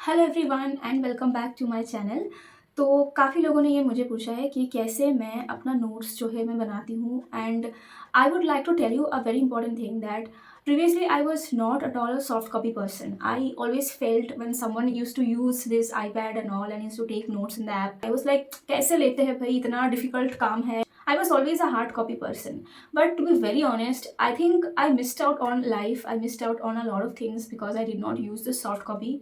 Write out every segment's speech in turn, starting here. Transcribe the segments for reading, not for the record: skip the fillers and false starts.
Hello everyone and welcome back to my channel. तो काफ़ी लोगों ने ये मुझे पूछा है कि कैसे मैं अपना नोट्स जो है मैं बनाती हूँ। And I would like to tell you a very important thing that previously I was not at all a soft copy person. I always felt when someone used to use this iPad and all and used to take notes in the app, I was like कैसे लेते हैं भाई, इतना difficult काम है। I was always a hard copy person. But to be very honest, I think I missed out on life. I missed out on a lot of things because I did not use the soft copy.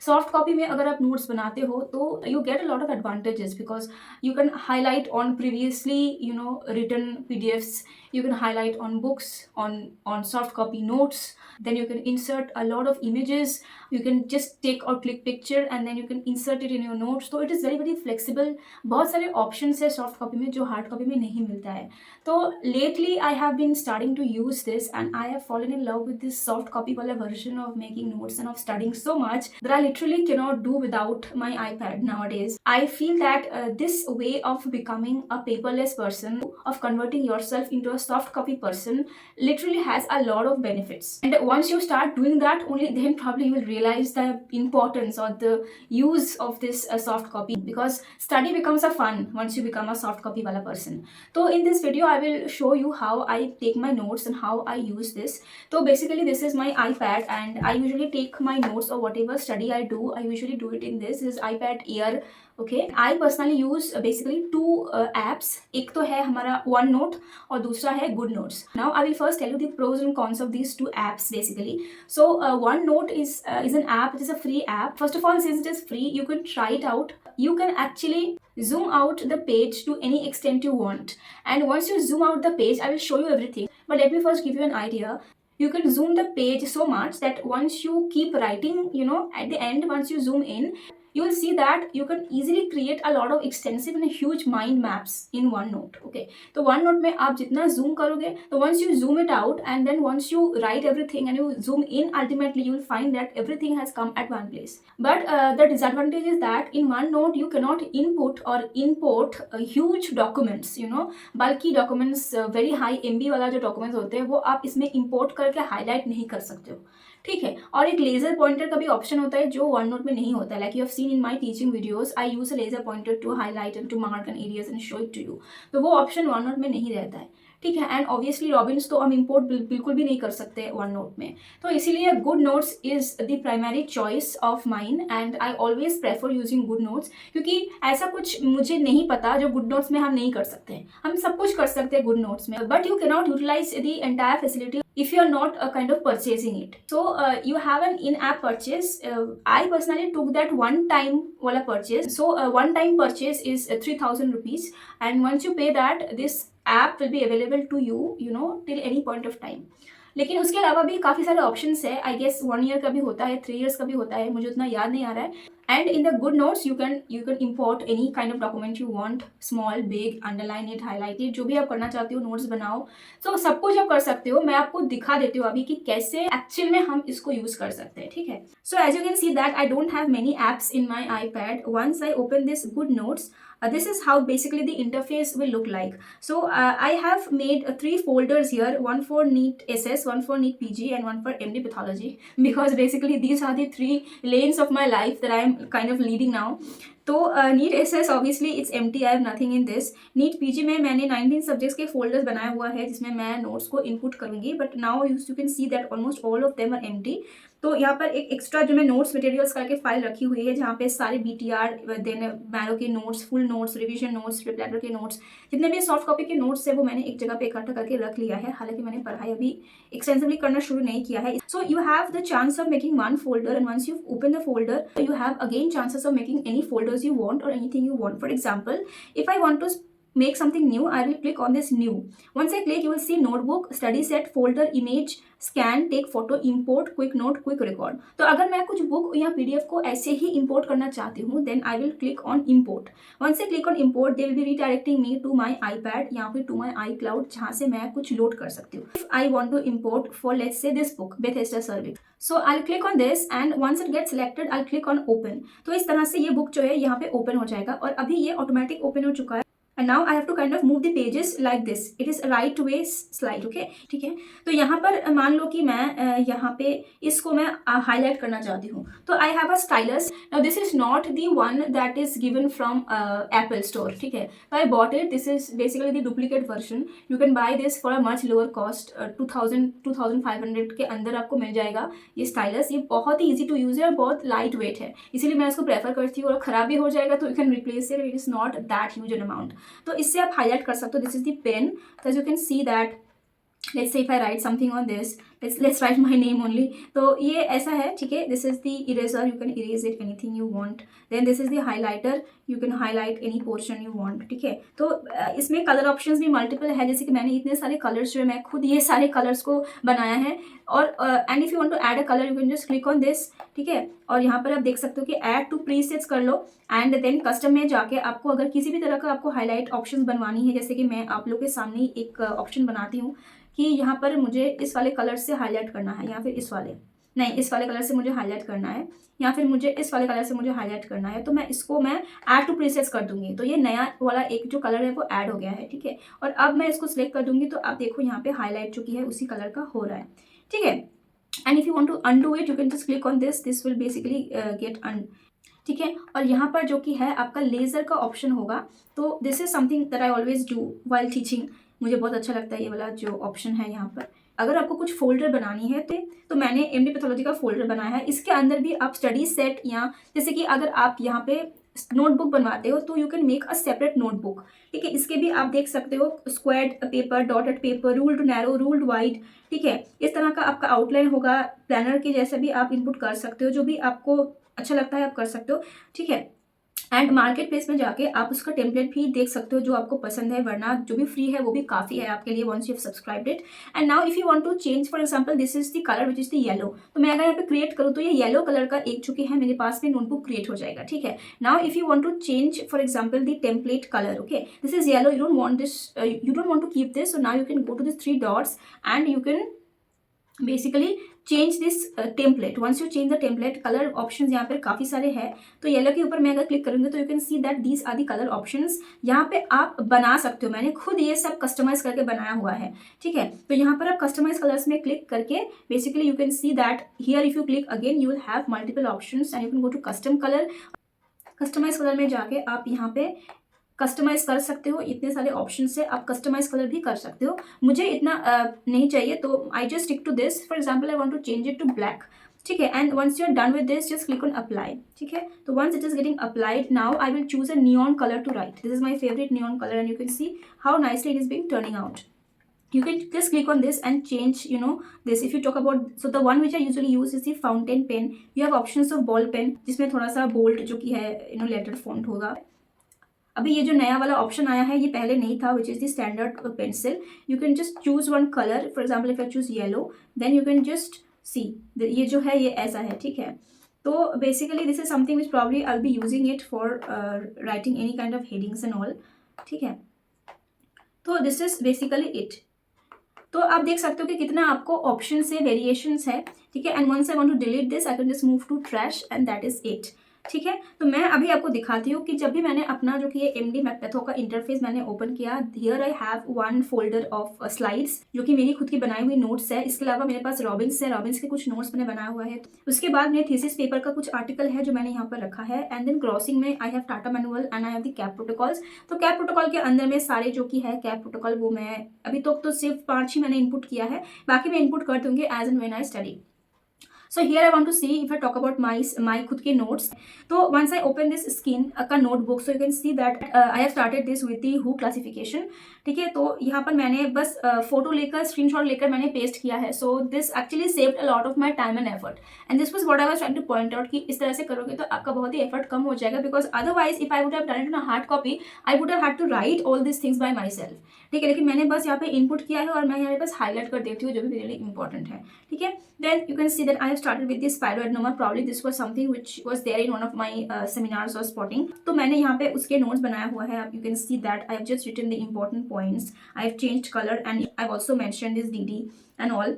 Soft copy में अगर आप notes बनाते हो तो you get a lot of advantages because you can highlight on previously written PDFs, you can highlight on books, on soft copy notes, then you can insert a lot of images, you can just take or click picture and then you can insert it in your notes. So it is very very flexible. बहुत सारे options है soft copy में जो hard copy में नहीं मिलता है। तो lately I have been starting to use this and I have fallen in love with this soft copy वाला version of making notes and of studying so much that I literally cannot do without my iPad nowadays. I feel that this way of becoming a paperless person, of converting yourself into a soft copy person, literally has a lot of benefits. And once you start doing that, only then probably you will realize the importance or the use of this soft copy, because study becomes a fun once you become a soft copy wala person. So in this video I will show you how I take my notes and how I use this. So basically this is my iPad and I usually take my notes or whatever study I do, I usually do it in this is iPad Air. Okay, I personally use basically two apps. एक तो है हमारा OneNote और दूसरा है GoodNotes. Now I will first tell you the pros and cons of these two apps basically. So OneNote is an app, it is a free app. First of all, since it is free, you can try it out. You can actually zoom out the page to any extent you want, and once you zoom out the page I will show you everything, but let me first give you an idea. You can zoom the page so much that once you keep writing, at the end, once you zoom in, you will see that you can easily create a lot of extensive and huge mind maps in OneNote. Okay, तो OneNote में आप जितना zoom करोगे, तो once you zoom it out and then once you write everything and you zoom in, ultimately you will find that everything has come at one place. But the disadvantage is that in OneNote you cannot input or import huge documents. bulky documents, very high MB वाला जो documents होते हैं वो आप इसमें import करके highlight नहीं कर सकते हो, ठीक है। और एक लेजर पॉइंटर का भी ऑप्शन होता है जो वन नोट में नहीं होता है। Like you have seen in my teaching videos, I use a laser pointer to highlight and to mark an areas and show it to you. तो वो ऑप्शन वन नोट में नहीं रहता है, ठीक है। एंड ऑब्वियसली रॉबिन्स तो हम इंपोर्ट बिल्कुल भी नहीं कर सकते वन नोट में। तो इसीलिए good notes is the primary choice of mine and I always prefer using good notes, क्योंकि ऐसा कुछ मुझे नहीं पता जो गुड नोट्स में हम नहीं कर सकते हैं। हम सब कुछ कर सकते हैं गुड नोट्स में, but you cannot utilize the entire facility if you are not kind of purchasing it. So you have an in-app purchase. I personally took that one-time wala purchase. So one-time purchase is 3,000 rupees, and once you pay that, this app will be available to you, till any point of time. लेकिन उसके अलावा भी काफ़ी सारे options है। I guess 1 year का भी होता है, 3 ईयर्स का भी होता है, मुझे उतना याद नहीं आ रहा है। And in the good notes you can import any kind of document you want, small big, underline it, highlight it, जो भी आप करना चाहते हो, नोट्स बनाओ। सो सब कुछ आप कर सकते हो। मैं आपको दिखा देती हूँ अभी कि कैसे एक्चुअल में हम इसको यूज कर सकते हैं, ठीक है। So as you can see that I don't have many apps in my iPad. Once I open this good notes, this is how basically the interface will look like. So I have made 3 folders here, one for NEET SS, one for NEET PG, and one for MD Pathology, because basically these are the 3 lanes of my life that I am kind of leading now. तो NEET S S obviously it's empty, I have nothing in this. NEET PG में मैंने 19 subjects के folders बनाया हुआ है जिसमें मैं notes को इनपुट करूंगी, but now you can see that almost all of them are empty. तो यहाँ पर एक एक्स्ट्रा जो मैं नोट्स मटेरियल्स करके फाइल रखी हुई है जहाँ पे सारे BTR, देन मैरो के notes, full notes, revision notes, प्रिपरेटर के नोट्स, जितने भी सॉफ्ट कॉपी के नोट्स है वो मैंने एक जगह पे इकट्ठा करके रख लिया है। हालांकि मैंने पढ़ाई अभी एक्सटेंसिवली करना शुरू नहीं किया है। So you have the chance of making one folder, and once you open the folder you have again chances of making any folders you want or anything you want. For example, if I want to make something new, I will click on this new. Once I click, you will see notebook, study set, folder, image, scan, take photo, import, quick note, quick record. तो अगर मैं कुछ book या PDF को ऐसे ही import करना चाहती हूँ, then I will click on import. Once I click on import, they will be redirecting me to my iPad या फिर to my iCloud, जहाँ से मैं कुछ लोड कर सकती हूँ. If I want to import for let's say this book, Bethesda Cervix, so I'll click on this and once it gets selected, I'll click on open. तो इस तरह से ये बुक जो है यहाँ पे ओपन हो जाएगा और अभी ये ऑटोमेटिक ओपन हो चुका है। And now I have to kind of move the pages like this, it is right way slide, okay, ठीक है। तो यहाँ पर मान लो कि मैं यहाँ पे इसको मैं हाईलाइट करना चाहती हूँ, तो I have a stylus. Now this is not the one that is given from Apple store, ठीक है। तो I bought it, this is basically the duplicate version, you can by this for a much lower cost, 2500 के अंदर आपको मिल जाएगा ये stylus. ये बहुत ही ईजी टू यूज है और बहुत लाइट वेट है, इसीलिए मैं इसको प्रेफर करती हूँ। और खराब भी हो जाएगा तो you can replace it, it is not that huge an amount. तो इससे आप हाईलाइट कर सकते हो। This is the pen, as you can see that, let's say if I write something on this, let's write my name only, तो ये ऐसा है, ठीक है। this is the eraser, you can erase it anything you want, then this is the highlighter, you can highlight any portion you want, ठीक है। तो इसमें कलर ऑप्शंस भी मल्टीपल है, जैसे कि मैंने इतने सारे कलर्स जो है मैं खुद ये सारे कलर्स को बनाया है। और and if you want to add a colour you can just click on this, ठीक है। और यहाँ पर आप देख सकते हो कि ऐड टू प्रीसेट्स कर लो, एंड देन कस्टम में जाके आपको अगर किसी भी तरह का आपको हाईलाइट ऑप्शंस बनवानी है, जैसे कि मैं आप लोग के सामने एक ऑप्शन बनाती हूँ कि यहाँ पर मुझे इस वाले कलर से हाईलाइट करना है, या फिर इस वाले, नहीं इस वाले कलर से मुझे हाईलाइट करना है, या फिर मुझे इस वाले कलर से मुझे हाईलाइट करना है, तो मैं इसको मैं ऐड टू प्रीसेट्स कर दूंगी, तो ये नया वाला एक जो कलर है वो ऐड हो गया है, ठीक है। और अब मैं इसको सिलेक्ट कर दूंगी, तो आप देखो यहाँ पे हाईलाइट जो की है उसी कलर का हो रहा है, ठीक है। And if you want to undo it you can just click on this, this will basically get अन, ठीक है। और यहाँ पर जो कि है आपका लेजर का ऑप्शन होगा, तो this is something that I always do while teaching, मुझे बहुत अच्छा लगता है ये वाला जो ऑप्शन है यहाँ पर। अगर आपको कुछ फोल्डर बनानी है तो मैंने एमडी पैथोलॉजी का फोल्डर बनाया है, इसके अंदर भी आप स्टडी सेट, या जैसे कि अगर आप यहाँ पे नोटबुक बनवाते हो तो you can make a separate notebook, ठीक है। इसके भी आप देख सकते हो squared paper, dotted paper, ruled narrow, ruled wide, ठीक है। इस तरह का आपका आउटलाइन होगा, प्लानर के जैसे भी आप इनपुट कर सकते हो, जो भी आपको अच्छा लगता है आप कर सकते हो, ठीक है। एंड मार्केट प्लेस में जाके आप उसका टेम्पलेट भी देख सकते हो जो आपको पसंद है, वरना जो भी फ्री है वो भी काफ़ी है आपके लिए once you have subscribed it. And now if you want to change, for example this is the colour which is the yellow, तो मैं अगर यहाँ पे क्रिएट करूँ तो ये येलो कलर का एक चुकी है मेरे पास में नोटबुक क्रिएट हो जाएगा, ठीक है। Now if you want to change for example the template colour, okay, this is yellow, you don't want this, you don't want to keep this, so now you can go to this 3 dots and you can basically change this template. Once you change the template, colour options यहाँ पर काफ़ी सारे हैं, तो yellow के ऊपर मैं अगर क्लिक करूँगी तो you can see that these are the colour options. यहाँ पे आप बना सकते हो, मैंने खुद ये सब कस्टमाइज करके बनाया हुआ है, ठीक है। तो यहाँ पर आप कस्टमाइज कलर्स में क्लिक करके basically you can see that here if you click again you will have multiple options and you can go to custom colour. Customize colour में जाके आप यहाँ पे कस्टमाइज कर सकते हो, इतने सारे ऑप्शन से आप कस्टमाइज कलर भी कर सकते हो। मुझे इतना नहीं चाहिए, तो I just stick to this, for example I want to change it to black, ठीक है। And once you are done with this just click on apply, ठीक है। तो once it is getting applied, now I will choose a neon colour to write, this is my favourite neon colour and you can see how nicely it is being turning out. You can just click on this and change, you know, this. If you talk about, so the one which I usually use is the fountain pen. You have options of ball pen, जिसमें थोड़ा सा bold जो कि है, you know, lettered font होगा। अभी ये जो नया वाला ऑप्शन आया है ये पहले नहीं था, which is the standard pencil. You can just choose one colour, for example if I choose yellow then you can just see ये जो है ये ऐसा है, ठीक है। तो basically this is something which probably I will be using it for writing any kind of headings and all, ठीक है। तो दिस इज बेसिकली इट। तो आप देख सकते हो कि कितना आपको ऑप्शन से वेरिएशंस है, ठीक है। And once I want to delete this I can just move to trash and that is it, ठीक है। तो मैं अभी आपको दिखाती हूँ कि जब भी मैंने अपना जो कि ये एमडी मैथो का इंटरफेस मैंने ओपन किया, here I have one folder of slides जो कि मेरी खुद की बनाई हुई नोट्स है। इसके अलावा मेरे पास रॉबिन्स है, रॉबिन्स के कुछ नोट्स मैंने बनाया हुआ है। उसके बाद मेरे थीसिस पेपर का कुछ आर्टिकल है जो मैंने यहाँ पर रखा है। एंड देन क्रॉसिंग में I have Tata manual and I have the cap protocols. तो कैप प्रोटोकॉल के अंदर में सारे जो कि है कैप प्रोटोकॉल वो मैं अभी तो सिर्फ 5 ही मैंने इनपुट किया है, बाकी मैं इनपुट कर दूंगी as and when I study. So here I want to see if I talk about my खुद के notes. तो once I open this skin का notebook, so you can see that I have started this with the WHO classification, ठीक है। तो यहाँ पर मैंने बस फोटो लेकर स्क्रीनशॉट लेकर मैंने पेस्ट किया है। So this actually saved a lot of my time and effort and this was what I was trying two point out कि इस तरह से करोगे तो आपका बहुत ही एफर्ट कम हो जाएगा, because otherwise if I would have done it in a hard copy I would have had to write all this things by myself, ठीक है। लेकिन मैंने बस यहाँ पे इनपुट किया है और मैं यहाँ पे बस हाईलाइट कर देती हूँ जो भी रियली इंपॉर्टेंट है, ठीक है। Then you can see that I have started with this spiroadenoma, probably this was something which was there in one of my seminars और स्पॉटिंग। तो मैंने यहाँ पे उसके नोट्स बनाया हुआ है। You can see that I have just written the important points, I have changed colour and I have also mentioned this DD and all.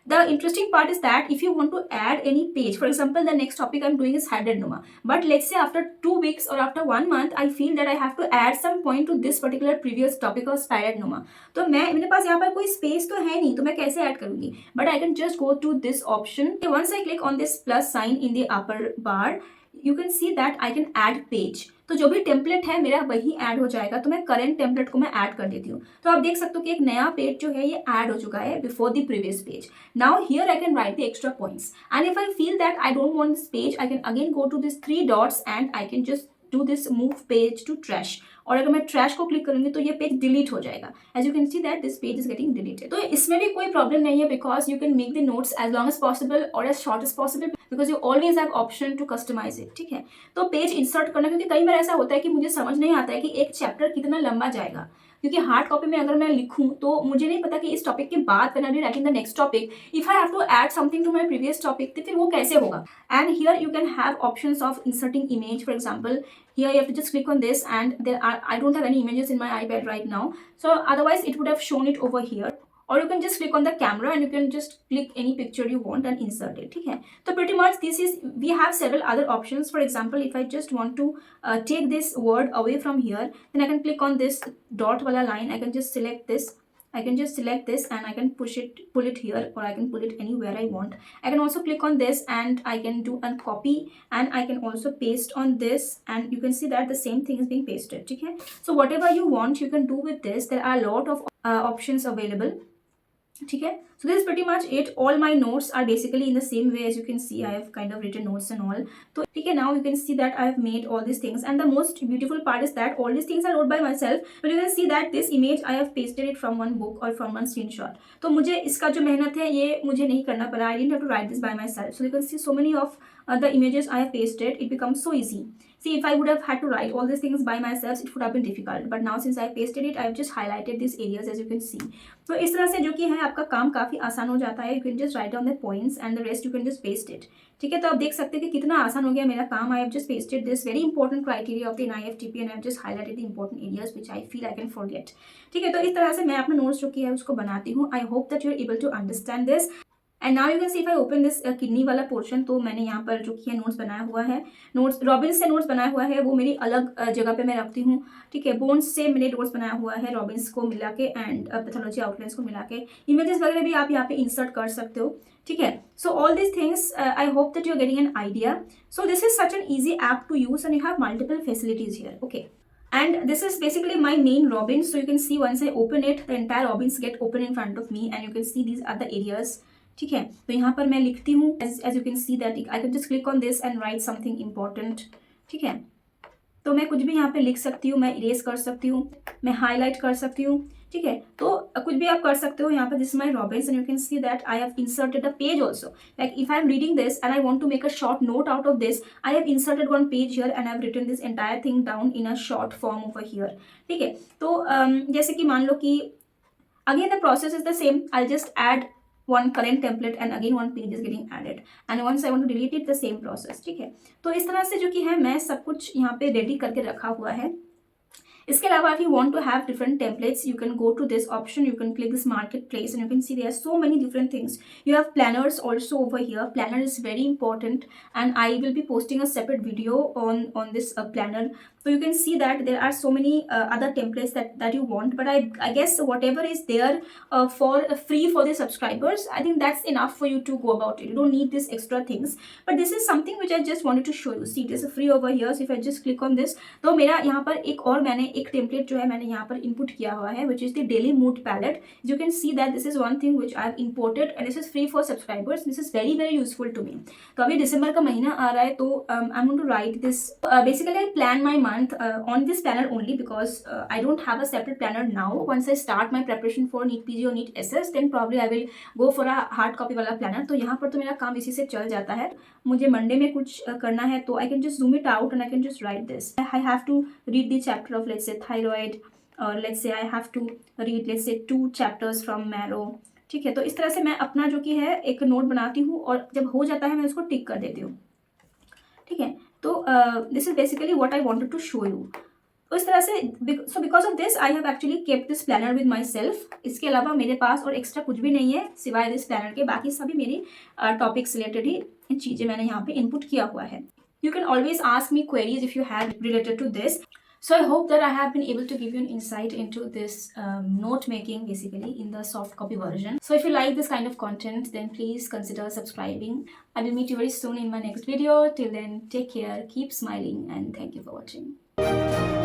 The interesting part is that if you want to add any page, for example, the next topic I'm doing is headed Numa, but let's say after 2 weeks or after 1 month I feel that I have to add some point to this particular previous topic of spired Numa, तो मैं मेरे पास यहाँ पर कोई space तो है नहीं, तो मैं कैसे ऐड करूंगी? But I can just go to this option. Once I click on this plus sign in the upper bar, you can see that I can add page. तो जो भी टेम्पलेट है मेरा वही ऐड हो जाएगा. तो मैं करेंट टेम्पलेट को मैं ऐड कर देती हूँ. तो आप देख सकते हो कि एक नया पेज जो है ये ऐड हो चुका है before the previous page. Now here I can write the extra points, and if I feel that I don't want this page, I can again go to this 3 dots and I can just do this move page to trash. और अगर मैं trash को click करूंगी तो ये page delete हो जाएगा. As you can see that this page is getting deleted. तो इसमें भी कोई प्रॉब्लम नहीं है, because you can make the notes as long as possible और as short as possible, because you always have option to customise it. ठीक है, तो पेज इंसर्ट करना, क्योंकि कई बार ऐसा होता है कि मुझे समझ नहीं आता है कि एक चैप्टर कितना लंबा जाएगा, क्योंकि हार्ड कॉपी में अगर मैं लिखूं तो मुझे नहीं पता कि इस टॉपिक के बाद when I be writing the next topic, if I have to add something to my previous topic, तो फिर वो कैसे होगा. And here you can have options of inserting image. For example, here you have to just click on this, and I don't have any images in my iPad right now, so otherwise it would have shown it over here. Or you can just click on the camera and you can just click any picture you want and insert it. ठीक है, तो pretty much this is, we have several other options. For example, if I just want to take this word away from here, then I can click on this dot wala line. I can just select this. I can just select this and I can pull it here, or I can pull it anywhere I want. I can also click on this and I can do a copy, and I can also paste on this, and you can see that the same thing is being pasted. Okay, so whatever you want you can do with this. There are a lot of options available. ठीक है, so this is pretty much it. All my notes are basically in the same way. As you can see, I have kind of written notes and all. तो ठीक है, now you can see that I have made all these things, and the most beautiful part is that all these things are wrote by myself. But you can see that this image I have pasted it from one book or from one screenshot. तो मुझे इसका जो मेहनत है ये मुझे नहीं करना पड़ा. I didn't have to write this by myself. So you can see so many of the images I have pasted. It becomes so easy. See, if I would have had to write all these things by myself, it would have been difficult. But now since I pasted it, I have just highlighted these areas, as you can see. तो इस तरह से जो कि है आपका काम काफ़ी आसान हो जाता है. You can just write down the points and the rest you can just paste it. ठीक है, तो आप देख सकते हैं कि कितना आसान हो गया मेरा काम. I have just pasted this very important criteria of the NIFTP and I have just highlighted the important areas which I feel I can forget. ठीक है, तो इस तरह से मैं अपना नोट्स जो कि है उसको बनाती हूँ. I hope that you are able to understand this. And now you can see if I open this kidney वाला पोर्शन, तो मैंने यहाँ पर जो कि है नोट्स बनाया हुआ है. नोट्स रॉबिन्स से नोट्स बनाया हुआ है, वो मेरी अलग जगह पे मैं रखती हूँ. ठीक है, बोन्स से मैंने नोट्स बनाया हुआ है रॉबिन्स को मिला के एंड पैथोलॉजी आउटलाइंस को मिला के. इमेजेस वगैरह भी आप यहाँ पे इंसर्ट कर सकते हो. ठीक है, so all this things I hope that you are getting an idea. So this is such an easy app to use and you have multiple facilities here. Okay, and this is basically my main robin. So you can see once I open it, the entire robins get open in front of me, and you can see these are the areas. ठीक है, तो यहाँ पर मैं लिखती हूँ. as you can see that I can just click on this and write something important. ठीक है, तो मैं कुछ भी यहाँ पे लिख सकती हूँ, मैं इरेज कर सकती हूँ, मैं हाईलाइट कर सकती हूँ. ठीक है, तो कुछ भी आप कर सकते हो. यहाँ पर this my Robbins and you can see that I have inserted a page also. Like if I am reading this and I want to make a short note out of this, I have inserted one page here and I have written this entire thing down in a short form over here. ठीक है, तो जैसे कि मान लो कि again the process is the same. I just add one current template and again one page is getting added, and once I want to delete it, the same process. ठीक है, तो इस तरह से जो कि है मैं सब कुछ यहाँ पे रेडी करके रखा हुआ है. इसके अलावा if you want to have different templates, you can go to this option, you can click this marketplace and you can see there are so many different things. You have planners also over here. Planner is very important and I will be posting a separate video on this planner. So you can see that there are so many other templates that you want, but I guess whatever is there for free for the subscribers, I think that's enough for you to go about it. You don't need these extra things, but this is something which I just wanted to show you. See, it is free over here. So if I just click on this, तो मेरा यहाँ पर एक और मैंने एक template जो है मैंने यहाँ पर इनपुट किया हुआ है, which is the daily mood palette. You can see that this is one thing which I have imported and this is free for subscribers. This is very very useful to me. तो अभी दिसंबर का महीना आ रहा है, तो I'm going to write this. Basically I plan my month on this planner only because I don't have a separate planner now. Once I start my preparation for NEET PG or NEET SS, then probably I will go for a hard copy वाला planner. तो यहाँ पर तो मेरा काम इसी से चल जाता है. मुझे मंडे में कुछ करना है तो I can just zoom it out and I can just write this. I have to read the chapter of, let's say, thyroid, or let's say I have to read, let's say, 2 chapters from marrow. ठीक है, तो इस तरह से मैं अपना जो कि है एक नोट बनाती हूँ और जब हो जाता है मैं उसको टिक कर देती हूँ. ठीक है, तो this is basically what I wanted to show you. तो इस तरह से so because of this I have actually kept this planner with myself. इसके अलावा मेरे पास और एक्स्ट्रा कुछ भी नहीं है सिवाय दिस प्लानर के, बाकी सभी मेरी टॉपिक्स रिलेटेड ही चीज़ें मैंने यहाँ पे इनपुट किया हुआ है। You can always ask me queries if you have related to this. So I hope that I have been able to give you an insight into this note making basically in the soft copy version. So if you like this kind of content, then please consider subscribing. I will meet you very soon in my next video. Till then, take care, keep smiling, and thank you for watching.